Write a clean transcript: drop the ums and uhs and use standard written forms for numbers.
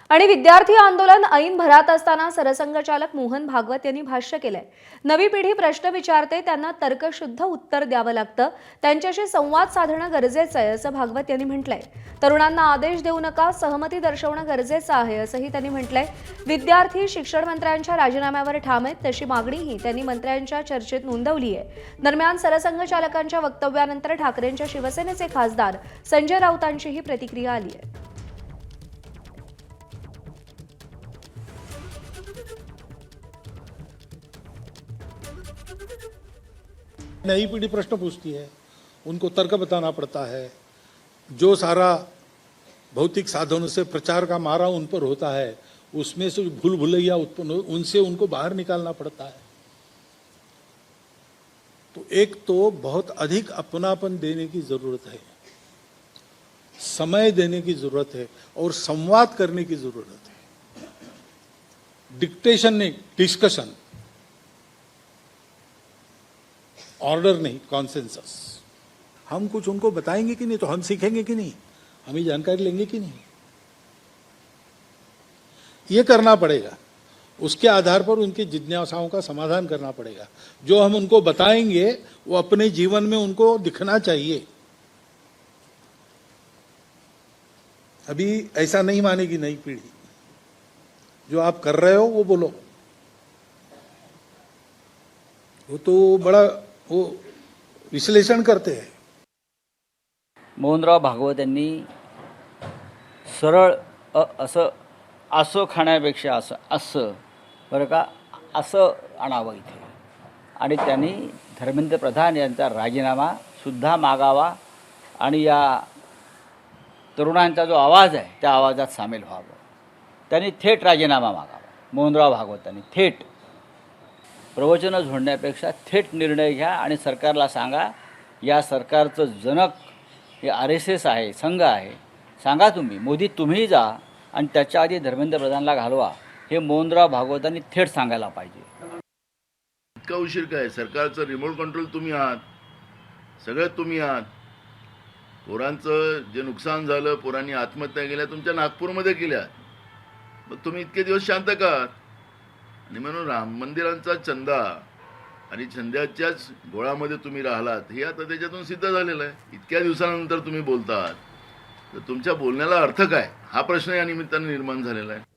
आणि विद्यार्थी आंदोलन ऐन भरात असताना सरसंघचालक मोहन भागवत यांनी भाष्य केलंय। नवी पिढी प्रश्न विचारते, त्यांना तर्कशुद्ध उत्तर द्यावं लागतं, त्यांच्याशी संवाद साधणं गरजेचं आहे असं भागवत यांनी म्हटलंय। तरुणांना आदेश देऊ नका, सहमती दर्शवणं गरजेचं आहे असंही त्यांनी म्हटलंय। विद्यार्थी शिक्षण मंत्र्यांच्या राजीनाम्यावर ठाम आहेत, तशी मागणीही त्यांनी मंत्र्यांच्या चर्चेत नोंदवली आहे। दरम्यान सरसंघचालकांच्या वक्तव्यानंतर ठाकरेंच्या शिवसेनेचे खासदार संजय राऊतांचीही प्रतिक्रिया आली आहे। नई पीढ़ी प्रश्न पूछती है, उनको तर्क बताना पड़ता है। जो सारा भौतिक साधनों से प्रचार का मारा उन पर होता है, उसमें से भूल भुलैया उत्पन्न उनसे उनको बाहर निकालना पड़ता है। तो एक तो बहुत अधिक अपनापन देने की जरूरत है, समय देने की जरूरत है और संवाद करने की जरूरत है। डिक्टेशन नहीं, डिस्कशन, ऑर्डर नहीं, कॉन्सेंसस। हम कुछ उनको बताएंगे कि नहीं, तो हम सीखेंगे कि नहीं, हम ही जानकारी लेंगे कि नहीं, ये करना पड़ेगा। उसके आधार पर उनकी जिज्ञासाओं का समाधान करना पड़ेगा। जो हम उनको बताएंगे वो अपने जीवन में उनको दिखना चाहिए। अभी ऐसा नहीं मानेगी नई पीढ़ी, जो आप कर रहे हो वो बोलो। वो तो बड़ा वो विश्लेषण करते हैं। मोहनराव भागवत यांनी सरळ असं खाण्यापेक्षा असं बरं का असं आणावं इथे, आणि त्यांनी धर्मेंद्र प्रधान यांचा राजीनामा सुद्धा मागावा आणि या तरुणांचा जो आवाज आहे त्या आवाजात सामील व्हावं। त्यांनी थेट राजीनामा मागावा। मोहनराव भागवतांनी थेट प्रवचनं झोडण्यापेक्षा थेट निर्णय घ्या आणि सरकारला सांगा, या सरकारचं जनक हे RSS आहे, संघ आहे, सांगा तुम्ही, मोदी तुम्ही जा आणि त्याच्या आधी धर्मेंद्र प्रधानला घालवा, हे मोहनराव भागवतांनी थेट सांगायला पाहिजे। इतका उशीर काय? सरकारचं रिमोट कंट्रोल तुम्ही आहात, सगळ्यात तुम्ही आहात। पोरांचं जे नुकसान झालं, पोरांनी आत्महत्या केल्या, तुमच्या नागपूरमध्ये केल्या, मग तुम्ही इतके दिवस शांत का? आणि म्हणून राम मंदिरांचा चंदा आणि चंद्याच्याच गोळामध्ये तुम्ही राहिलात, हे आता त्याच्यातून सिद्ध झालेलं आहे। इतक्या दिवसानंतर तुम्ही बोलतात, तर तुमच्या बोलण्याला अर्थ काय, हा प्रश्न या निमित्ताने निर्माण झालेला आहे।